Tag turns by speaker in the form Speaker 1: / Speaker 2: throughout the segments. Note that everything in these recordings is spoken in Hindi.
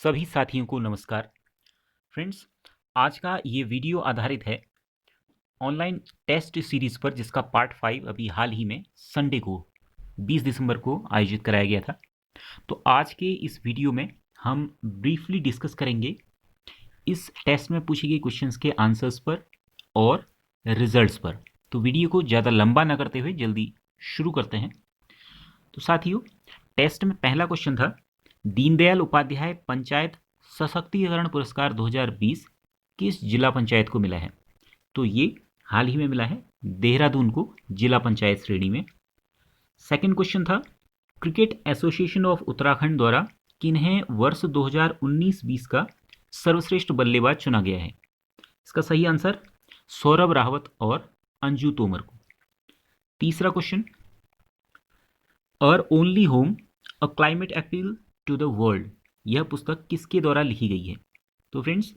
Speaker 1: सभी साथियों को नमस्कार। फ्रेंड्स, आज का ये वीडियो आधारित है ऑनलाइन टेस्ट सीरीज पर, जिसका पार्ट 5 अभी हाल ही में संडे को 20 दिसंबर को आयोजित कराया गया था। तो आज के इस वीडियो में हम ब्रीफली डिस्कस करेंगे इस टेस्ट में पूछे गए क्वेश्चंस के आंसर्स पर और रिजल्ट्स पर। तो वीडियो को ज़्यादा लंबा ना करते हुए जल्दी शुरू करते हैं। तो साथियों, टेस्ट में पहला क्वेश्चन था, दीनदयाल उपाध्याय पंचायत सशक्तिकरण पुरस्कार 2020 किस जिला पंचायत को मिला है? तो ये हाल ही में मिला है देहरादून को जिला पंचायत श्रेणी में। सेकंड क्वेश्चन था, क्रिकेट एसोसिएशन ऑफ उत्तराखंड द्वारा किन्हें वर्ष 2019-20 का सर्वश्रेष्ठ बल्लेबाज चुना गया है? इसका सही आंसर सौरभ रावत और अंजू तोमर को। तीसरा question, our only home a climate appeal to the world, यह पुस्तक किसके द्वारा लिखी गई है? तो फ्रेंड्स,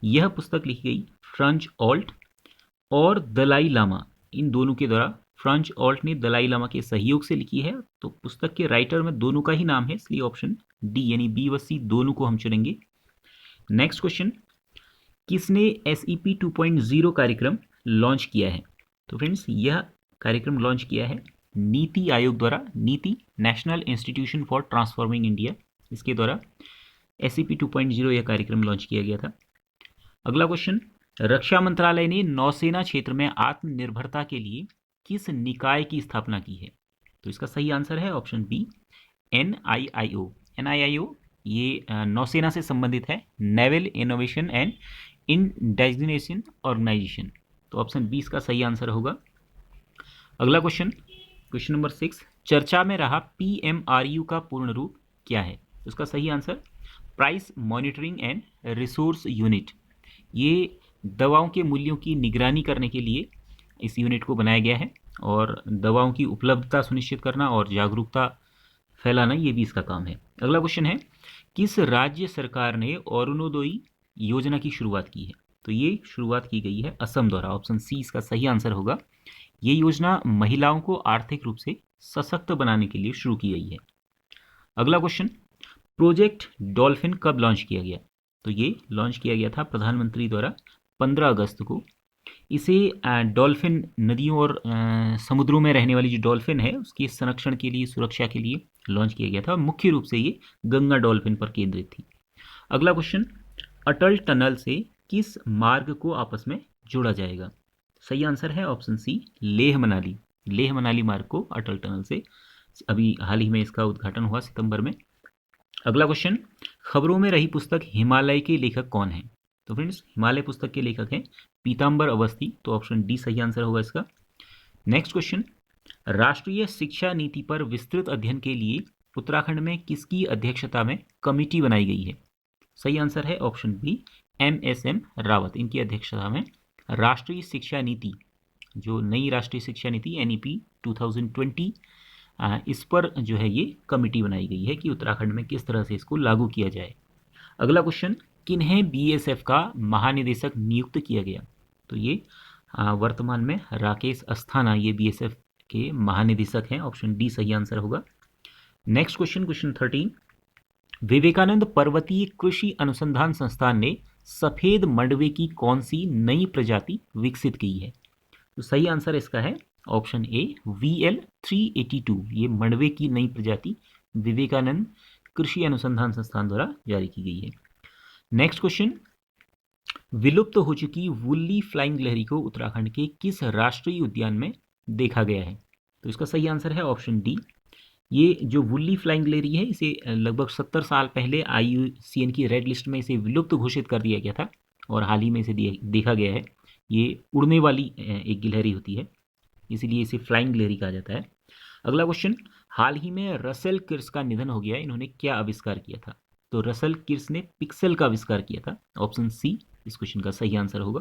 Speaker 1: यह पुस्तक लिखी गई फ्रांच ऑल्ट और दलाई लामा, इन दोनों के द्वारा। फ्रांच ऑल्ट ने दलाई लामा के सहयोग से लिखी है। तो पुस्तक के राइटर में दोनों का ही नाम है, इसलिए ऑप्शन डी यानी बी व सी दोनों को हम चुनेंगे। नेक्स्ट क्वेश्चन, किसने SEP 2.0 कार्यक्रम लॉन्च किया है? तो फ्रेंड्स, यह कार्यक्रम लॉन्च किया है नीति आयोग द्वारा, नीति national institution for transforming India, इसके द्वारा SEP 2.0 यह कार्यक्रम लॉन्च किया गया था। अगला क्वेश्चन, रक्षा मंत्रालय ने नौसेना क्षेत्र में आत्मनिर्भरता के लिए किस निकाय की स्थापना की है? तो इसका सही आंसर है ऑप्शन बी, NIIO। NIIO ये नौसेना से संबंधित है, नेवल इनोवेशन एंड इंडिजिनेशन ऑर्गेनाइजेशन। तो ऑप्शन बी इसका सही आंसर होगा। अगला क्वेश्चन, क्वेश्चन नंबर 6, चर्चा में रहा PMRU का पूर्ण रूप क्या है? तो इसका सही answer price monitoring and resource unit. ये दवाओं के मूल्यों की निगरानी करने के लिए इस यूनिट को बनाया गया है, और दवाओं की उपलब्धता सुनिश्चित करना और जागरूकता फैलाना ये भी इसका काम है। अगला क्वेश्चन है, किस राज्य सरकार ने अरुणोदय योजना की शुरुआत की है? तो ये शुरुआत की गई है असम द्वारा। ऑप्शन सी इसका सही आंसर होगा। ये योजना महिलाओं को आर्थिक रूप से सशक्त बनाने के लिए शुरू की गई है। अगला क्वेश्चन, प्रोजेक्ट डॉल्फिन कब लॉन्च किया गया? तो ये लॉन्च किया गया था प्रधानमंत्री द्वारा 15 अगस्त को। इसे डॉल्फिन, नदियों और समुद्रों में रहने वाली जो डॉल्फिन है उसके संरक्षण के लिए, सुरक्षा के लिए लॉन्च किया गया था। मुख्य रूप से ये गंगा डॉल्फिन पर केंद्रित थी। अगला क्वेश्चन, अटल टनल से किस मार्ग को आपस में जोड़ा जाएगा? सही आंसर है ऑप्शन सी, लेह मनाली। लेह मनाली मार्ग को अटल टनल से अभी हाल ही में इसका उद्घाटन हुआ सितंबर में। अगला क्वेश्चन, खबरों में रही पुस्तक हिमालय के लेखक कौन है? तो फ्रेंड्स, हिमालय पुस्तक के लेखक हैं पीताम्बर अवस्थी। तो ऑप्शन डी सही आंसर होगा इसका। नेक्स्ट क्वेश्चन, राष्ट्रीय शिक्षा नीति पर विस्तृत अध्ययन के लिए उत्तराखंड में किसकी अध्यक्षता में कमेटी बनाई गई है? सही आंसर है ऑप्शन बी, MSM रावत। इनकी अध्यक्षता में राष्ट्रीय शिक्षा नीति, जो नई राष्ट्रीय शिक्षा नीति NEP 2020, इस पर जो है ये कमेटी बनाई गई है कि उत्तराखंड में किस तरह से इसको लागू किया जाए। अगला क्वेश्चन, किन्हें BSF का महानिदेशक नियुक्त किया गया? तो ये वर्तमान में राकेश अस्थाना ये BSF के महानिदेशक हैं। ऑप्शन डी सही आंसर होगा। नेक्स्ट क्वेश्चन, क्वेश्चन 13, विवेकानंद पर्वतीय कृषि अनुसंधान संस्थान ने सफेद मंडवे की कौन सी नई प्रजाति विकसित की है? तो सही आंसर इसका है ऑप्शन ए, VL 382। ये मंडवे की नई प्रजाति विवेकानंद कृषि अनुसंधान संस्थान द्वारा जारी की गई है। नेक्स्ट क्वेश्चन, विलुप्त हो चुकी वुल्ली फ्लाइंग गिलहरी को उत्तराखंड के किस राष्ट्रीय उद्यान में देखा गया है? तो इसका सही आंसर है ऑप्शन डी। ये जो वुल्ली फ्लाइंग गिलहरी है, इसे लगभग 70 साल पहले IUCN की रेड लिस्ट में इसे विलुप्त घोषित कर दिया गया था, और हाल ही में इसे देखा गया है। ये उड़ने वाली एक गिलहरी होती है, इसीलिए इसे फ्लाइंग गिलहरी कहा जाता है। अगला क्वेश्चन, हाल ही में रसेल किर्स का निधन हो गया, इन्होंने क्या आविष्कार किया था? तो रसेल किर्स ने पिक्सेल का आविष्कार किया था। ऑप्शन सी इस क्वेश्चन का सही आंसर होगा।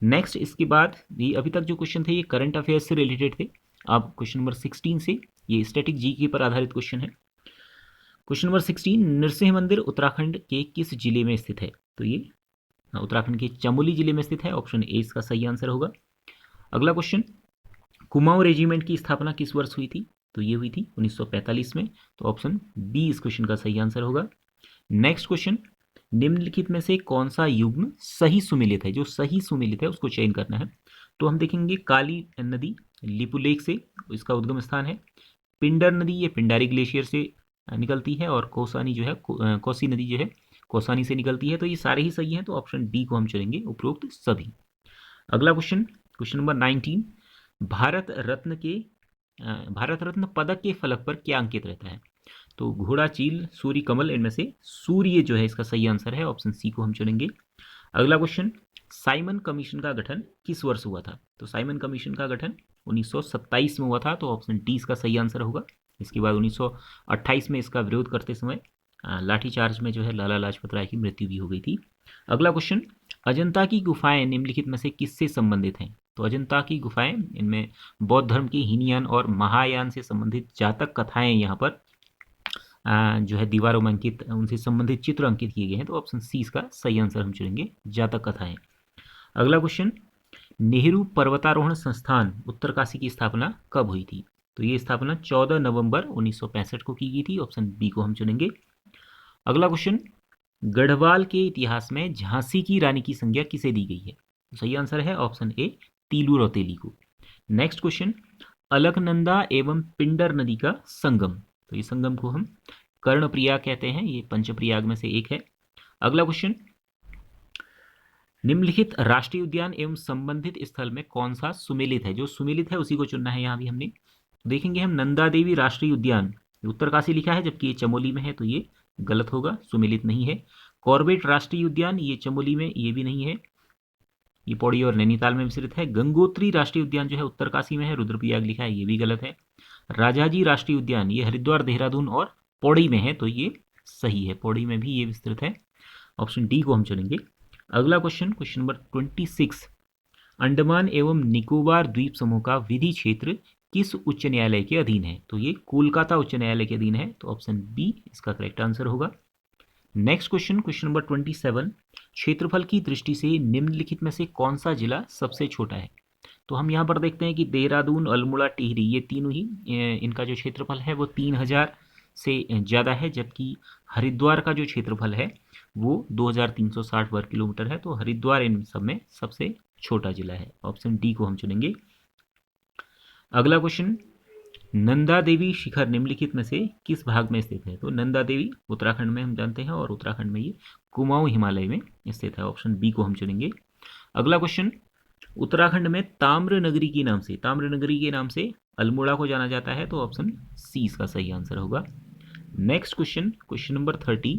Speaker 1: नेक्स्ट, इसके बाद ये अभी तक जो क्वेश्चन थे ये करंट अफेयर्स से रिलेटेड थे। अब क्वेश्चन नंबर 16 से ये स्टैटिक जीके पर आधारित क्वेश्चन है। क्वेश्चन नंबर 16, नृसिंह मंदिर उत्तराखंड के किस जिले में स्थित है? तो ये उत्तराखंड के चमोली जिले में स्थित है। ऑप्शन ए इसका सही आंसर होगा। अगला क्वेश्चन, कुमाऊं रेजिमेंट की स्थापना किस वर्ष हुई थी? तो ये हुई थी 1945 में। तो ऑप्शन बी इस क्वेश्चन का सही आंसर होगा। नेक्स्ट क्वेश्चन, निम्नलिखित में से कौन सा युग्म सही सुमेलित है? जो सही सुमेलित है उसको चयन करना है। तो हम देखेंगे काली नदी लिपुलेख से इसका उद्गम स्थान है। पिंडर नदी ये पिंडारी ग्लेशियर से निकलती है, और कोसानी जो है कोसी नदी जो है कोसानी से निकलती है। तो ये सारे ही सही हैं, तो ऑप्शन डी को हम चलेंगे, उपरोक्त सभी। अगला question, question number 19, Bharat Ratna पदक के फलक पर क्या अंकित रहता है? तो घोड़ा, चील, सूर्य कमल, इनमें से सूर्य जो है इसका सही आंसर है, ऑप्शन सी को हम चुनेंगे। अगला क्वेश्चन, साइमन कमीशन का गठन किस वर्ष हुआ था? तो साइमन कमीशन का गठन 1927 में हुआ था, तो ऑप्शन डी इसका सही आंसर होगा। इसके बाद 1928 में इसका विरोध करते समय लाठीचार्ज में जो है लाला लाजपत राय की मृत्यु भी हो गई थी। अगला क्वेश्चन, अजंता की गुफाएं निम्नलिखित में से किससे संबंधित हैं? तो अजंता की गुफाएं, इनमें बौद्ध धर्म के हीनयान और महायान से संबंधित जातक कथाएं यहाँ पर जो है दीवारों में अंकित, उनसे संबंधित चित्र अंकित किए गए हैं, तो ऑप्शन सी इसका सही आंसर हम चुनेंगे, जातक कथाएं। अगला क्वेश्चन, नेहरू पर्वतारोहण संस्थान उत्तरकाशी की स्थापना कब हुई थी? तो ये स्थापना 14 नवंबर 1965 को की गई थी, ऑप्शन बी को हम चुनेंगे। अगला क्वेश्चन, गढ़वाल के इतिहास में झांसी की रानी की संज्ञा किसे दी गई है? तो सही आंसर है ऑप्शन ए, तीलू रौतेली को। नेक्स्ट क्वेश्चन, अलकनंदा एवं पिंडर नदी का संगम, तो ये संगम को हम कर्णप्रयाग कहते हैं, ये पंचप्रयाग में से एक है। अगला क्वेश्चन, निम्नलिखित राष्ट्रीय उद्यान एवं संबंधित स्थल में कौन सा सुमेलित है? जो सुमेलित है उसी को चुनना है यहाँ भी हमने। देखेंगे हम नंदा देवी राष्ट्रीय उद्यान, उत्तरकाशी लिखा है जबकि ये चमोली में है, तो ये गलत होगा, सुमेलित नहीं है। कॉर्बेट राष्ट्रीय उद्यान, ये चमोली में, ये भी नहीं है, ये पौड़ी और नैनीताल में विस्तृत है। गंगोत्री राष्ट्रीय उद्यान जो है उत्तरकाशी में है, रुद्रप्रयाग लिखा है, ये भी गलत है। राजाजी राष्ट्रीय उद्यान, ये हरिद्वार, देहरादून और पौड़ी में है, तो ये सही है, पौड़ी में भी ये विस्तृत है, ऑप्शन डी को हम चुनेंगे। अगला क्वेश्चन, क्वेश्चन नंबर 26, अंडमान एवं निकोबार द्वीप समूह का विधि क्षेत्र किस उच्च न्यायालय के अधीन है? तो ये कोलकाता उच्च न्यायालय के अधीन है, तो ऑप्शन बी इसका करेक्ट आंसर होगा। नेक्स्ट क्वेश्चन, क्वेश्चन नंबर 27, क्षेत्रफल की दृष्टि से निम्नलिखित में से कौन सा जिला सबसे छोटा है? तो हम यहाँ पर देखते हैं कि देहरादून, अल्मोड़ा, टिहरी, ये तीनों ही इनका जो क्षेत्रफल है वो 3000 से ज़्यादा है, जबकि हरिद्वार का जो क्षेत्रफल है वो 2360 वर्ग किलोमीटर है, तो हरिद्वार इन सब में सबसे छोटा जिला है, ऑप्शन डी को हम चुनेंगे। अगला क्वेश्चन, नंदा देवी शिखर निम्नलिखित में से किस भाग में स्थित है? तो नंदा देवी उत्तराखंड में हम जानते हैं, और उत्तराखंड में ये कुमाऊं हिमालय में स्थित है, ऑप्शन बी को हम चुनेंगे। अगला क्वेश्चन, उत्तराखंड में ताम्र नगरी के नाम से अल्मोड़ा को जाना जाता है, तो ऑप्शन सी इसका सही आंसर होगा। नेक्स्ट क्वेश्चन, क्वेश्चन नंबर 30,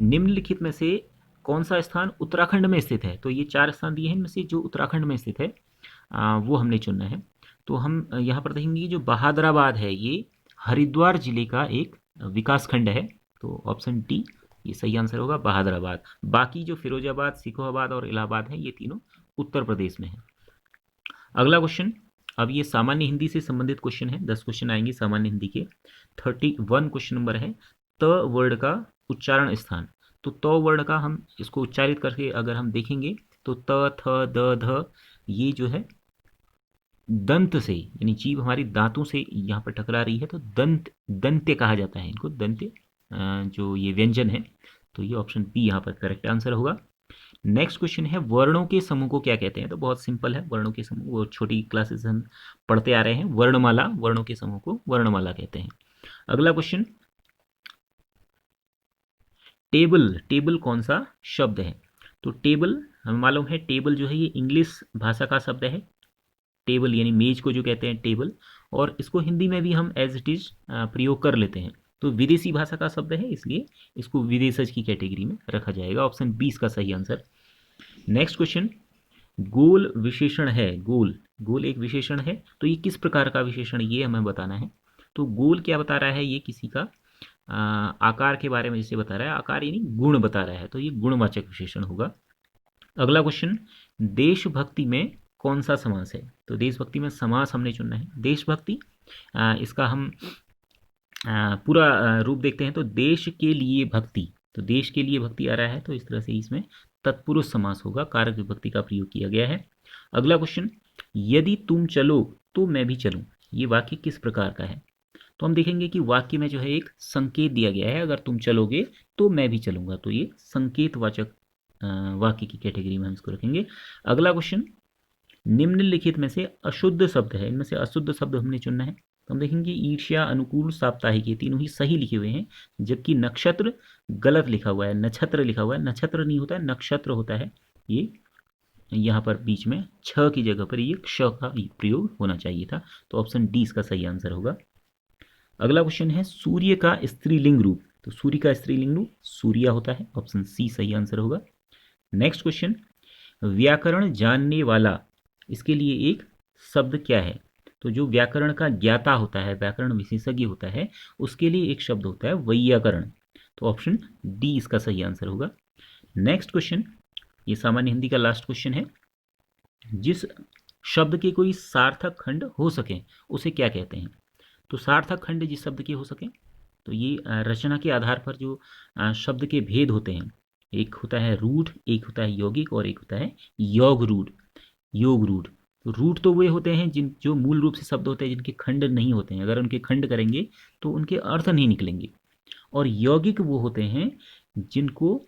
Speaker 1: निम्नलिखित में से कौन सा स्थान उत्तराखंड में स्थित है? तो ये 4 स्थान दिए हैं, इनमें से जो उत्तराखंड में स्थित है वो हमने चुनना है। तो हम यहाँ पर देखेंगे कि जो बहादुराबाद है ये हरिद्वार जिले का एक विकास खंड है, तो ऑप्शन डी ये सही आंसर होगा, बहादुराबाद। बाकी जो फिरोजाबाद, सिखोहाबाद और इलाहाबाद है, ये तीनों उत्तर प्रदेश में है। अगला क्वेश्चन, अब ये सामान्य हिंदी से संबंधित क्वेश्चन है, 10 क्वेश्चन आएंगे सामान्य हिंदी के। 31 क्वेश्चन नंबर है, त वर्ड का उच्चारण स्थान। तो त वर्ड का हम इसको उच्चारित करके अगर हम देखेंगे तो त, थ, द, ध, ये जो है दंत से, यानी जीभ हमारी दांतों से यहाँ पर टकरा रही है, तो दंत्य कहा जाता है इनको, दंत्य जो ये व्यंजन है, तो ये ऑप्शन बी यहाँ पर करेक्ट आंसर होगा। नेक्स्ट क्वेश्चन है, वर्णों के समूह को क्या कहते हैं? तो बहुत सिंपल है, वर्णों के समूह, वो छोटी क्लासेस हम पढ़ते आ रहे हैं, वर्णमाला, वर्णों के समूह को वर्णमाला कहते हैं। अगला क्वेश्चन, टेबल कौन सा शब्द है? तो टेबल हमें मालूम है, टेबल जो है ये इंग्लिश भाषा का शब्द है, टेबल यानी मेज को जो कहते हैं टेबल, और इसको हिंदी में भी हम एज इट इज प्रयोग कर लेते हैं, तो विदेशी भाषा का शब्द है, इसलिए इसको विदेशज की कैटेगरी में रखा जाएगा, ऑप्शन बी इसका सही आंसर। नेक्स्ट क्वेश्चन, गोल विशेषण है, गोल एक विशेषण है, तो ये किस प्रकार का विशेषण, ये हमें बताना है। तो गोल क्या बता रहा है, ये किसी का आकार के बारे में जैसे बता रहा है, आकार यानी गुण बता रहा है, तो ये गुणवाचक विशेषण होगा। अगला क्वेश्चन, देशभक्ति में कौन सा समास है? तो देशभक्ति में समास हमने चुनना है, देशभक्ति, इसका हम पूरा रूप देखते हैं, तो देश के लिए भक्ति, तो देश के लिए भक्ति आ रहा है, तो इस तरह से इसमें तत्पुरुष समास होगा, कारक विभक्ति का प्रयोग किया गया है। अगला क्वेश्चन, यदि तुम चलो तो मैं भी चलूं, ये वाक्य किस प्रकार का है? तो हम देखेंगे कि वाक्य में जो है एक संकेत दिया गया है, अगर तुम चलोगे तो मैं भी चलूंगा, तो ये संकेतवाचक वाक्य की कैटेगरी में हम इसको रखेंगे। अगला क्वेश्चन, निम्नलिखित में से अशुद्ध शब्द है, इनमें से अशुद्ध शब्द हमने चुनना है। तो हम देखेंगे ईर्ष्या, अनुकूल, साप्ताहिक, ये तीनों ही सही लिखे हुए हैं, जबकि नक्षत्र गलत लिखा हुआ है, नक्षत्र लिखा हुआ है, नक्षत्र नहीं होता है, नक्षत्र होता है। ये यहाँ पर बीच में छ की जगह पर ये क्ष का प्रयोग होना चाहिए था, तो ऑप्शन डी इसका सही आंसर होगा। अगला क्वेश्चन है सूर्य का स्त्रीलिंग रूप, तो सूर्य का स्त्रीलिंग रूप सूर्या होता है, ऑप्शन सी सही आंसर होगा। नेक्स्ट क्वेश्चन, व्याकरण जानने वाला, इसके लिए एक शब्द क्या है? तो जो व्याकरण का ज्ञाता होता है, व्याकरण विशेषज्ञ होता है, उसके लिए एक शब्द होता है वैयाकरण, तो ऑप्शन डी इसका सही आंसर होगा। नेक्स्ट क्वेश्चन, ये सामान्य हिंदी का लास्ट क्वेश्चन है, जिस शब्द के कोई सार्थक खंड हो सके उसे क्या कहते हैं? तो सार्थक खंड जिस शब्द के हो सके, तो ये रचना के आधार पर जो शब्द के भेद होते हैं, एक होता है रूढ़, एक होता है यौगिक और एक होता है योग रूढ़। योग रूढ़, तो रूढ़ तो वे होते हैं जिन जो मूल रूप से शब्द होते हैं जिनके खंड नहीं होते हैं, अगर उनके खंड करेंगे तो उनके अर्थ नहीं निकलेंगे। और यौगिक वो होते हैं जिनको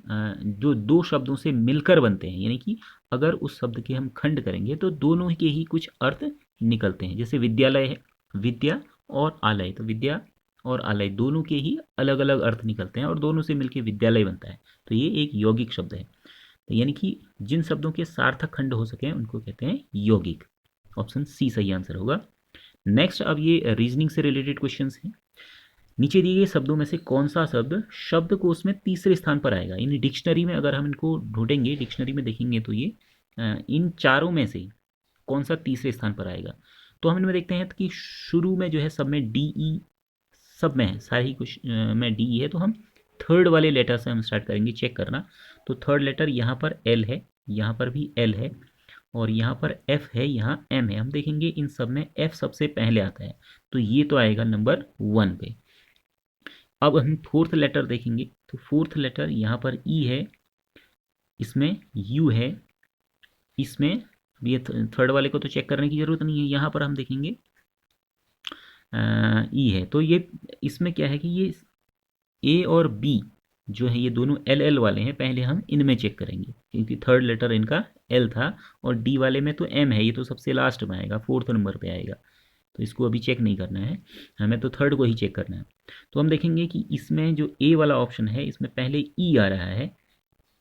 Speaker 1: जो दो शब्दों से मिलकर बनते हैं, यानी कि अगर उस शब्द के हम खंड करेंगे तो दोनों के ही कुछ अर्थ निकलते हैं। जैसे विद्यालय है, विद्या और आलय, तो विद्या और आलय दोनों के ही अलग अलग अर्थ निकलते हैं और दोनों से मिलकर विद्यालय बनता है, तो ये एक यौगिक शब्द है। तो यानी कि जिन शब्दों के सार्थक खंड हो सके उनको कहते हैं यौगिक, ऑप्शन सी सही आंसर होगा। नेक्स्ट, अब ये रीजनिंग से रिलेटेड क्वेश्चंस हैं। नीचे दिए गए शब्दों में से कौन सा शब्द शब्दकोश में तीसरे स्थान पर आएगा? इन डिक्शनरी में अगर हम इनको ढूंढेंगे, डिक्शनरी में देखेंगे तो ये इन चारों में से कौन सा तीसरे स्थान पर आएगा? तो हम इनमें देखते हैं कि शुरू में जो है सब में डी ई, सब में है, सारे ही कुछ में डी ई है, तो हम थर्ड वाले लेटर से हम स्टार्ट करेंगे चेक करना। तो थर्ड लेटर यहाँ पर एल है, यहाँ पर भी एल है, और यहाँ पर एफ है, यहाँ एम है। हम देखेंगे इन सब में एफ सबसे पहले आता है, तो ये तो आएगा नंबर 1 पे। अब हम फोर्थ लेटर देखेंगे, तो फोर्थ लेटर यहाँ पर ई है, इसमें यू है, इसमें ये थर्ड वाले को तो चेक करने की ज़रूरत नहीं है, यहाँ पर हम देखेंगे ई है। तो ये इसमें क्या है कि ये ए और बी जो है ये दोनों एल एल वाले हैं, पहले हम इनमें चेक करेंगे क्योंकि थर्ड लेटर इनका एल था, और डी वाले में तो एम है, ये तो सबसे लास्ट में आएगा, फोर्थ नंबर पे आएगा, तो इसको अभी चेक नहीं करना है, हमें तो थर्ड को ही चेक करना है। तो हम देखेंगे कि इसमें जो ए वाला ऑप्शन है इसमें पहले ई आ रहा है,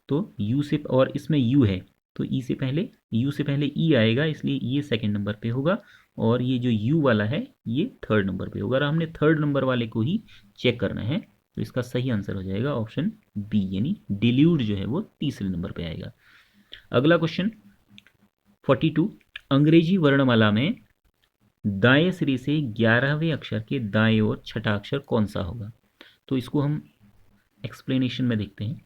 Speaker 1: तो यू से, और इसमें यू है तो ई से पहले, यू से पहले ई आएगा, इसलिए ये सेकंड नंबर पे होगा, और ये जो यू वाला है ये थर्ड नंबर पे होगा, और हमने थर्ड नंबर वाले को ही चेक करना है, तो इसका सही आंसर हो जाएगा ऑप्शन बी, यानी डिल्यूड जो है वो तीसरे नंबर पे आएगा। अगला क्वेश्चन 42, अंग्रेजी वर्णमाला में दाएं सिरे से 11वें अक्षर के दाएं ओर छठा अक्षर कौन सा होगा? तो इसको हम एक्सप्लेनेशन में देखते हैं।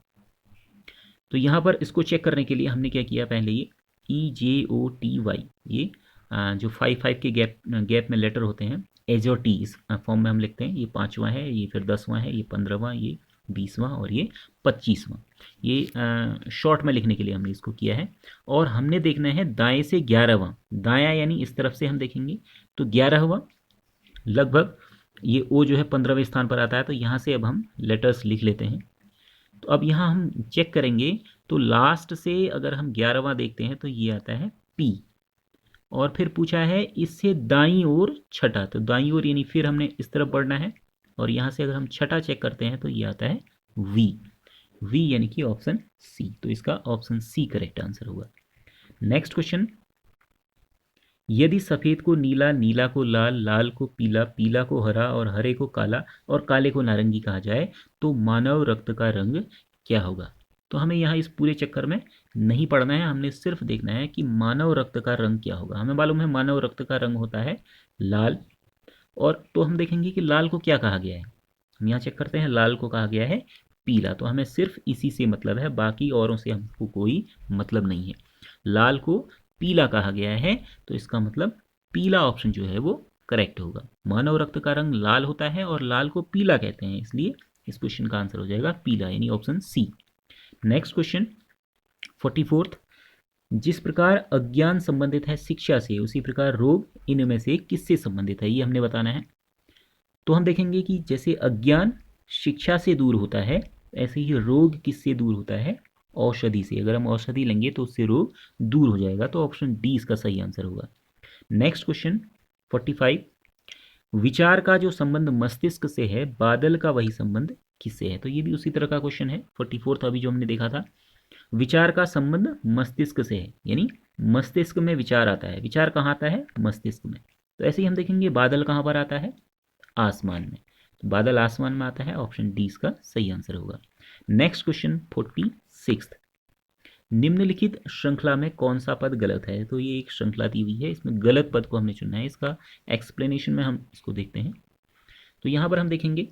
Speaker 1: तो यहाँ पर इसको चेक करने के लिए हमने क्या किया, पहले ये EJOTY, ये जो 5 के गैप में लेटर होते हैं, एज और टी इस फॉर्म में हम लिखते हैं। ये 5वां है, ये फिर 10वां है, ये 15वां, ये 20वां और ये 25वां। ये शॉर्ट में लिखने के लिए हमने इसको किया है। और हमने देखना है दाएं से 11वां, दायां यानी इस तरफ से हम देखेंगे तो 11वां लगभग, ये ओ जो है 15वें स्थान पर आता है, तो यहाँ से अब हम लेटर्स लिख लेते हैं। तो अब यहाँ हम चेक करेंगे तो लास्ट से अगर हम 11वां देखते हैं तो ये आता है पी, और फिर पूछा है इससे दाईं ओर छठा, तो दाईं ओर यानी फिर हमने इस तरफ बढ़ना है, और यहाँ से अगर हम छठा चेक करते हैं तो ये आता है वी, वी यानी कि ऑप्शन सी, तो इसका ऑप्शन सी करेक्ट आंसर होगा। नेक्स्ट क्वेश्चन, यदि सफ़ेद को नीला, नीला को लाल, लाल को पीला, पीला को हरा और हरे को काला और काले को नारंगी कहा जाए तो मानव रक्त का रंग क्या होगा? तो हमें यहाँ इस पूरे चक्कर में नहीं पढ़ना है, हमने सिर्फ देखना है कि मानव रक्त का रंग क्या होगा। हमें मालूम है मानव रक्त का रंग होता है लाल, और तो हम देखेंगे कि लाल को क्या कहा गया है, हम यहाँ चेक करते हैं, लाल को कहा गया है पीला, तो हमें सिर्फ इसी से मतलब है, बाकी औरों से हमको कोई मतलब नहीं है। लाल को पीला कहा गया है, तो इसका मतलब पीला ऑप्शन जो है वो करेक्ट होगा। मानव रक्त का रंग लाल होता है और लाल को पीला कहते हैं, इसलिए इस क्वेश्चन का आंसर हो जाएगा पीला, यानी ऑप्शन सी। नेक्स्ट क्वेश्चन 44, जिस प्रकार अज्ञान संबंधित है शिक्षा से, उसी प्रकार रोग इनमें से किससे संबंधित है, ये हमने बताना है। तो हम देखेंगे कि जैसे अज्ञान शिक्षा से दूर होता है, ऐसे ही रोग किससे दूर होता है? औषधि से। अगर हम औषधि लेंगे तो उससे रोग दूर हो जाएगा। तो ऑप्शन डी इसका सही आंसर होगा। नेक्स्ट क्वेश्चन 45, विचार का जो संबंध मस्तिष्क से है, बादल का वही संबंध किससे है? तो ये भी उसी तरह का क्वेश्चन है। 44 अभी जो हमने देखा था, विचार का संबंध मस्तिष्क से है, यानी मस्तिष्क में विचार आता है। विचार कहाँ आता है? मस्तिष्क में। तो ऐसे ही हम देखेंगे बादल कहाँ पर आता है? आसमान में। तो बादल आसमान में आता है। ऑप्शन डी इसका सही आंसर होगा। नेक्स्ट क्वेश्चन 46, निम्नलिखित श्रृंखला में कौन सा पद गलत है? तो ये एक श्रृंखला दी हुई है, इसमें गलत पद को हमने चुनना है। इसका एक्सप्लेनेशन में हम इसको देखते हैं। तो यहाँ पर हम देखेंगे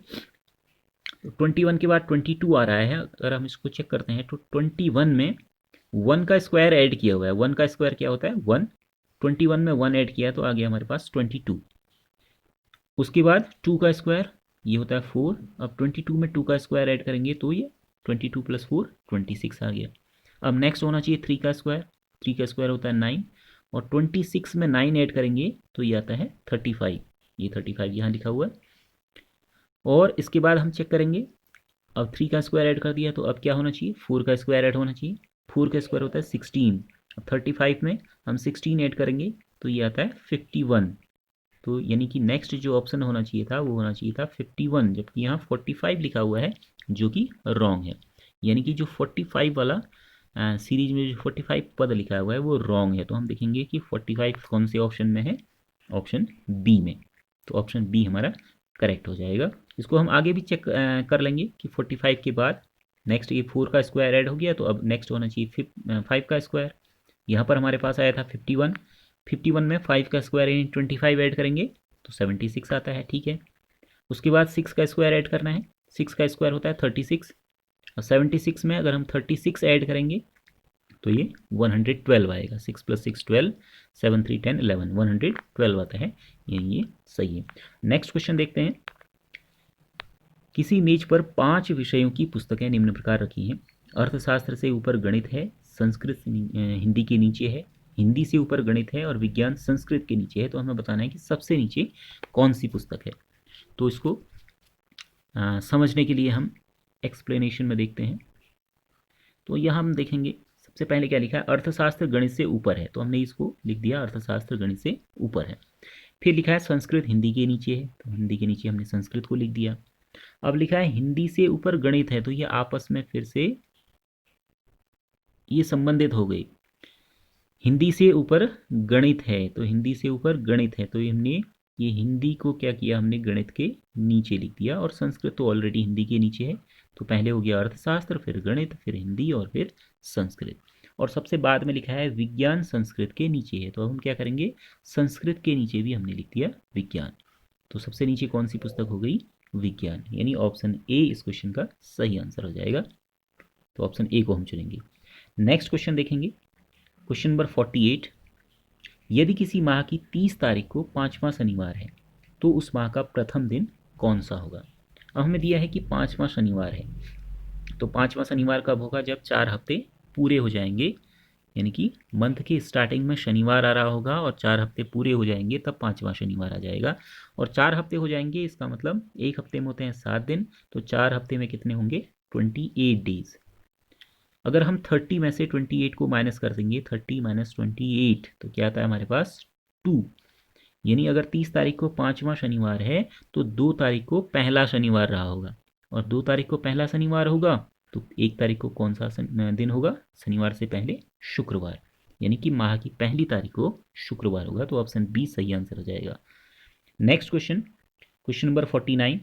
Speaker 1: 21 के बाद 22 आ रहा है। अगर हम इसको चेक करते हैं तो 21 में 1 का स्क्वायर ऐड किया हुआ है। 1 का स्क्वायर क्या होता है? 1। 21 में 1 ऐड किया तो आ गया हमारे पास 22। उसके बाद 2 का स्क्वायर ये होता है 4। अब 22 में 2 का स्क्वायर ऐड करेंगे तो ये 22 + 4 26 आ गया। अब नेक्स्ट होना चाहिए 3 का स्क्वायर। 3 का स्क्वायर होता है 9 और 26 में 9 ऐड करेंगे तो ये आता है 35। ये 35 यहाँ लिखा हुआ है। और इसके बाद हम चेक करेंगे, अब 3 का स्क्वायर ऐड कर दिया तो अब क्या होना चाहिए? 4 का स्क्वायर ऐड होना चाहिए। 4 का स्क्वायर होता है 16। अब 35 में हम 16 ऐड करेंगे तो ये आता है 51। तो यानी कि नेक्स्ट जो ऑप्शन होना चाहिए था वो होना चाहिए था 51, जबकि यहाँ 45 लिखा हुआ है जो कि रॉन्ग है। यानी कि जो 45 वाला सीरीज में जो 45 पद लिखा हुआ है वो रॉन्ग है। तो हम देखेंगे कि 45 कौन से ऑप्शन में है? ऑप्शन बी में। तो ऑप्शन बी हमारा करेक्ट हो जाएगा। इसको हम आगे भी चेक कर लेंगे कि 45 के बाद नेक्स्ट ये 4 का स्क्वायर ऐड हो गया तो अब नेक्स्ट होना चाहिए 5 का स्क्वायर। यहाँ पर हमारे पास आया था 51। 51 में 5 का स्क्वायर यानी 25 ऐड करेंगे तो 76 आता है। ठीक है। उसके बाद 6 का स्क्वायर ऐड करना है। 6 का स्क्वायर होता है 36 और 76 में अगर हम 36 ऐड करेंगे तो ये 112 आएगा। 6 + 6 12, 7 3 10 11, 112 आता है। ये सही है। नेक्स्ट क्वेश्चन देखते हैं। किसी मेज पर 5 विषयों की पुस्तकें निम्न प्रकार रखी हैं। अर्थशास्त्र से ऊपर गणित है, संस्कृत हिंदी के नीचे है, हिंदी से ऊपर गणित है और विज्ञान संस्कृत के नीचे है। तो हमें बताना है कि सबसे नीचे कौन सी पुस्तक है। तो इसको समझने के लिए हम एक्सप्लेनेशन में देखते हैं। तो यहाँ हम देखेंगे सबसे पहले क्या लिखा है? अर्थशास्त्र गणित से ऊपर है, तो हमने इसको लिख दिया अर्थशास्त्र गणित से ऊपर है। फिर लिखा है संस्कृत हिंदी के नीचे है, तो हिंदी के नीचे हमने संस्कृत को लिख दिया। अब लिखा है हिंदी से ऊपर गणित है, तो ये आपस में फिर से ये संबंधित हो गई। हिंदी से ऊपर गणित है तो हिंदी से ऊपर गणित है, तो हमने ये हिंदी को क्या किया? हमने गणित के नीचे लिख दिया। और संस्कृत तो ऑलरेडी हिंदी के नीचे है, तो पहले हो गया अर्थशास्त्र, फिर गणित, फिर हिंदी और फिर संस्कृत। और सबसे बाद में लिखा है विज्ञान संस्कृत के नीचे है, तो अब हम क्या करेंगे? संस्कृत के नीचे भी हमने लिख दिया विज्ञान। तो सबसे नीचे कौन सी पुस्तक हो गई? विज्ञान। यानी ऑप्शन ए इस क्वेश्चन का सही आंसर हो जाएगा। तो ऑप्शन ए को हम चुनेंगे। नेक्स्ट क्वेश्चन देखेंगे, क्वेश्चन नंबर 48, यदि किसी माह की 30 तारीख को 5वां शनिवार है तो उस माह का प्रथम दिन कौन सा होगा? अब हमें दिया है कि 5वां शनिवार है, तो 5वां शनिवार कब होगा? जब 4 हफ्ते पूरे हो जाएंगे, यानी कि मंथ के स्टार्टिंग में शनिवार आ रहा होगा और 4 हफ्ते पूरे हो जाएंगे तब 5वां शनिवार आ जाएगा। और 4 हफ्ते हो जाएंगे इसका मतलब एक हफ्ते में होते हैं 7 दिन, तो 4 हफ्ते में कितने होंगे? 28 डेज। अगर हम 30 में से 28 को माइनस कर देंगे, 30 - 28 तो क्या आता है हमारे पास? 2। यानी अगर 30 तारीख को 5वां शनिवार है तो 2 तारीख को पहला शनिवार रहा होगा, और 2 तारीख को पहला शनिवार होगा तो 1 तारीख को कौन सा दिन होगा? शनिवार से पहले शुक्रवार। यानी कि माह की पहली तारीख को शुक्रवार होगा। तो ऑप्शन बी सही आंसर हो जाएगा। Next question, question number 49,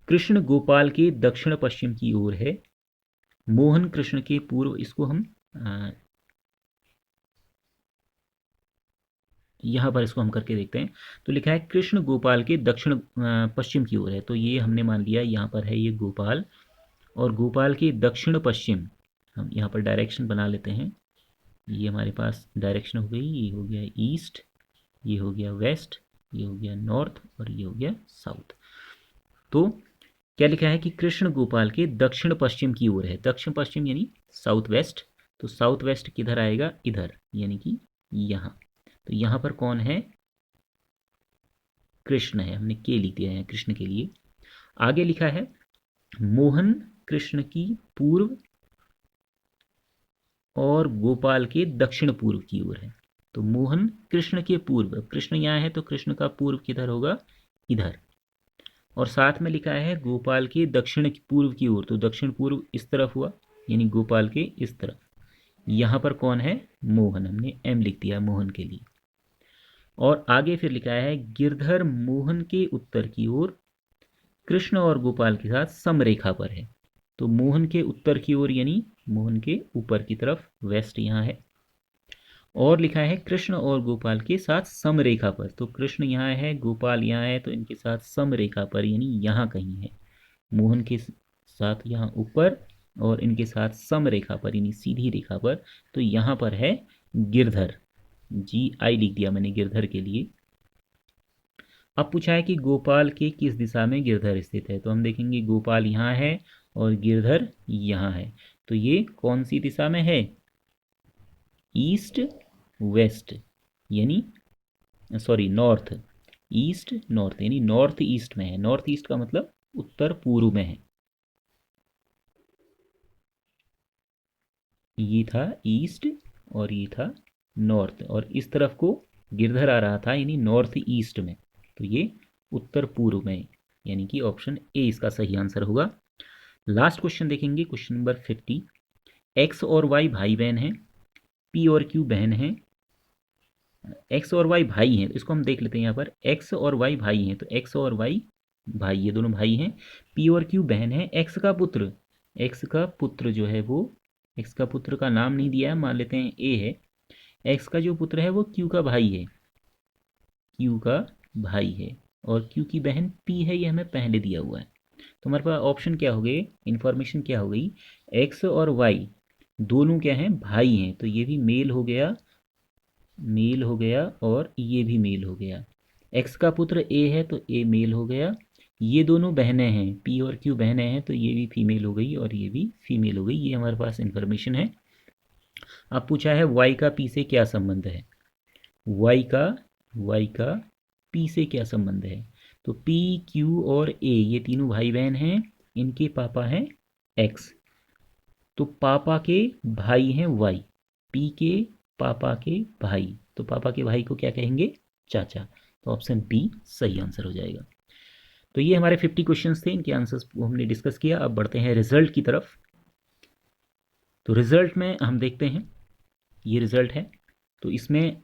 Speaker 1: Krishna Gopal के दक्षिण पश्चिम की ओर है, मोहन कृष्ण के पूर्व। इसको हम यहाँ पर इसको हम करके देखते हैं। तो लिखा है कृष्ण गोपाल के दक्षिण पश्चिम की ओर है, तो ये हमने मान लिया यहाँ पर है ये गोपाल, और गोपाल के दक्षिण पश्चिम हम यहाँ पर डायरेक्शन बना लेते हैं। ये हमारे पास डायरेक्शन हो गई, ये हो गया ईस्ट, ये हो गया वेस्ट, ये हो गया नॉर्थ और ये हो गया साउथ। तो क्या लिखा है कि कृष्ण गोपाल के दक्षिण पश्चिम की ओर है। दक्षिण पश्चिम यानी साउथ वेस्ट, तो साउथ वेस्ट किधर आएगा? इधर, यानी कि यहाँ। तो यहाँ पर कौन है? कृष्ण है, हमने के लिख दिया है कृष्ण के लिए। आगे लिखा है मोहन कृष्ण की पूर्व और गोपाल के दक्षिण पूर्व की ओर है। तो मोहन कृष्ण के पूर्व, कृष्ण यहाँ है तो कृष्ण का पूर्व किधर होगा, इधर। और साथ में लिखा है गोपाल के दक्षिण पूर्व की ओर, तो दक्षिण पूर्व इस तरफ हुआ, यानी गोपाल के इस तरफ। यहाँ पर कौन है, मोहन, हमने एम लिख दिया मोहन के लिए। और आगे फिर लिखा है गिरधर मोहन के उत्तर की ओर कृष्ण और गोपाल के साथ समरेखा पर है। तो मोहन के उत्तर की ओर यानी मोहन के ऊपर की तरफ, वेस्ट यहाँ है। और लिखा है कृष्ण और गोपाल के साथ समरेखा पर, तो कृष्ण यहाँ है, गोपाल यहाँ है, तो इनके साथ समरेखा पर यानी यहाँ कहीं है। मोहन के साथ यहाँ ऊपर और इनके साथ समरेखा पर यानी सीधी रेखा पर, तो यहाँ पर है गिरधर। जी आई लिख दिया मैंने गिरधर के लिए। अब पूछा है कि गोपाल के किस दिशा में गिरधर स्थित है, तो हम देखेंगे गोपाल यहाँ है और गिरधर यहाँ है, तो ये कौन सी दिशा में है, ईस्ट वेस्ट, यानी सॉरी नॉर्थ ईस्ट नॉर्थ, यानी नॉर्थ ईस्ट में है। नॉर्थ ईस्ट का मतलब उत्तर पूर्व में है। ये था ईस्ट और ये था नॉर्थ, और इस तरफ को गिरधर आ रहा था यानी नॉर्थ ईस्ट में, तो ये उत्तर पूर्व में, यानी कि ऑप्शन ए इसका सही आंसर होगा। लास्ट क्वेश्चन देखेंगे, क्वेश्चन नंबर 50। एक्स और वाई भाई बहन हैं, पी और क्यू बहन हैं। एक्स और वाई भाई हैं, तो इसको हम देख लेते हैं। यहाँ पर एक्स और वाई भाई हैं, तो एक्स और वाई भाई, ये दोनों भाई हैं। पी और क्यू बहन है। एक्स का पुत्र, एक्स का पुत्र जो है वो, एक्स का पुत्र का नाम नहीं दिया है, मान लेते हैं ए है। एक्स का जो पुत्र है वो क्यू का भाई है, क्यू का भाई है, और क्यू की बहन पी है, ये हमें पहले दिया हुआ है। तो हमारे पास ऑप्शन क्या हो गए, इन्फॉर्मेशन क्या हो गई, एक्स और वाई दोनों क्या हैं, भाई हैं, तो ये भी मेल हो गया, मेल हो गया, और ये भी मेल हो गया। एक्स का पुत्र ए है तो ए मेल हो गया। ये दोनों बहनें हैं, पी और क्यू बहनें हैं, तो ये भी फीमेल हो गई और ये भी फीमेल हो गई। ये हमारे पास इन्फॉर्मेशन है। अब पूछा है वाई का पी से क्या संबंध है, वाई का पी से क्या संबंध है। तो पी क्यू और ए ये तीनों भाई बहन हैं, इनके पापा हैं एक्स, तो पापा के भाई हैं वाई, पी के पापा के भाई, तो पापा के भाई को क्या कहेंगे, चाचा। तो ऑप्शन बी सही आंसर हो जाएगा। तो ये हमारे 50 क्वेश्चंस थे, इनके आंसर्स को हमने डिस्कस किया। अब बढ़ते हैं रिजल्ट की तरफ। तो रिजल्ट में हम देखते हैं, ये रिजल्ट है। तो इसमें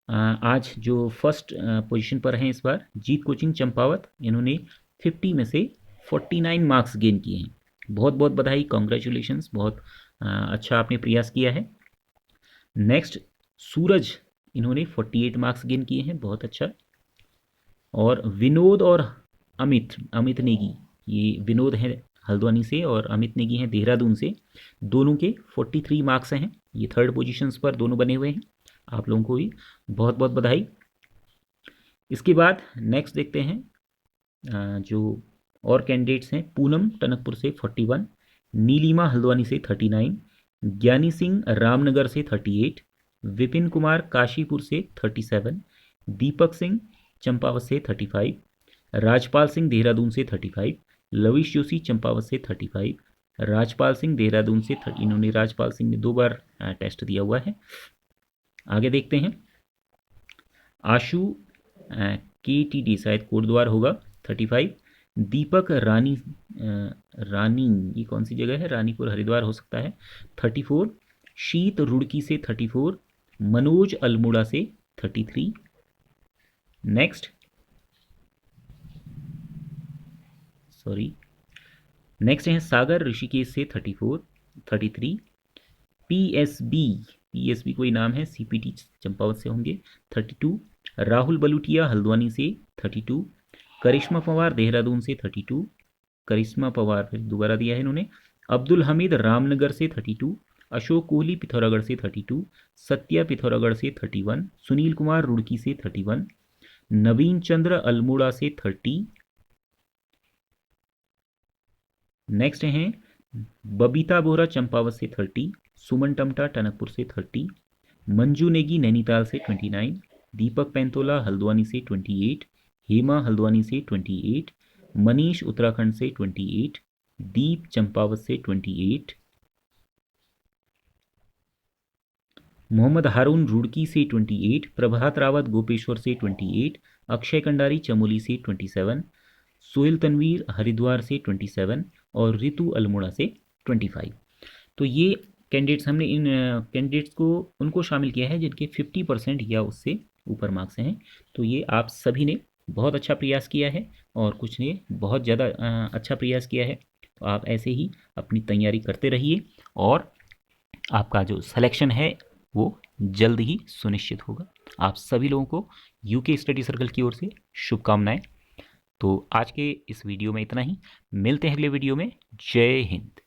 Speaker 1: आज जो फर्स्ट पोजीशन पर हैं इस बार, जीत कोचिंग चंपावत, इन्होंने 50 में से 49 मार्क्स गेन किए हैं। बहुत बहुत बधाई, कॉन्ग्रेचुलेशंस, बहुत अच्छा आपने प्रयास किया है। नेक्स्ट सूरज, इन्होंने 48 मार्क्स गेन किए हैं, बहुत अच्छा। और विनोद और अमित, अमित नेगी, ये विनोद है हल्द्वानी से और अमित नेगी हैं देहरादून से, दोनों के 43 मार्क्स हैं। ये थर्ड पोजीशंस पर दोनों बने हुए हैं। आप लोगों को भी बहुत बहुत बधाई। इसके बाद नेक्स्ट देखते हैं जो और कैंडिडेट्स हैं। पूनम टनकपुर से 41, नीलिमा हल्द्वानी से 39, ज्ञानी सिंह रामनगर से 38, विपिन कुमार काशीपुर से 37, दीपक सिंह चंपावत से 35, राजपाल सिंह देहरादून से 35, लविश जोशी चंपावत से 35, राजपाल सिंह देहरादून से 30, इन्होंने राजपाल सिंह ने 2 बार टेस्ट दिया हुआ है। आगे देखते हैं आशु KTD शायद कोटद्वार होगा 35, दीपक रानी ये कौन सी जगह है, रानीपुर हरिद्वार हो सकता है 34, शीत रुड़की से 34, मनोज अल्मोड़ा से 33। नेक्स्ट हैं सागर ऋषिकेश से 33, PSB कोई नाम है, CPT चंपावत से होंगे 32, राहुल बलूटिया हल्द्वानी से 32, करिश्मा पवार देहरादून से 32, करिश्मा पवार फिर दोबारा दिया है इन्होंने, अब्दुल हमीद रामनगर से 32, अशोक कोहली पिथौरागढ़ से 32, सत्या पिथौरागढ़ से 31, सुनील कुमार रुड़की से 31, नवीन चंद्र अल्मोड़ा से 30। नेक्स्ट हैं बबीता बोरा चंपावत से 30, सुमन टमटा टनकपुर से 30, मंजू नेगी नैनीताल से 29, दीपक पेंतोला हल्द्वानी से 28, हेमा हल्द्वानी से 28, मनीष उत्तराखंड से 28, दीप चंपावत से 28, मोहम्मद हारून रुड़की से 28, प्रभात रावत गोपेश्वर से 28, अक्षय कंडारी चमोली से 27, सोहेल तनवीर हरिद्वार से 27 और रितु अल्मोड़ा से 25। तो ये कैंडिडेट्स हमने इन कैंडिडेट्स को उनको शामिल किया है जिनके 50% या उससे ऊपर मार्क्स हैं। तो ये आप सभी ने बहुत अच्छा प्रयास किया है और कुछ ने बहुत ज़्यादा अच्छा प्रयास किया है। तो आप ऐसे ही अपनी तैयारी करते रहिए और आपका जो सिलेक्शन है वो जल्द ही सुनिश्चित होगा। आप सभी लोगों को यूके स्टडी सर्कल की ओर से शुभकामनाएं। तो आज के इस वीडियो में इतना ही, मिलते हैं अगले वीडियो में। जय हिंद।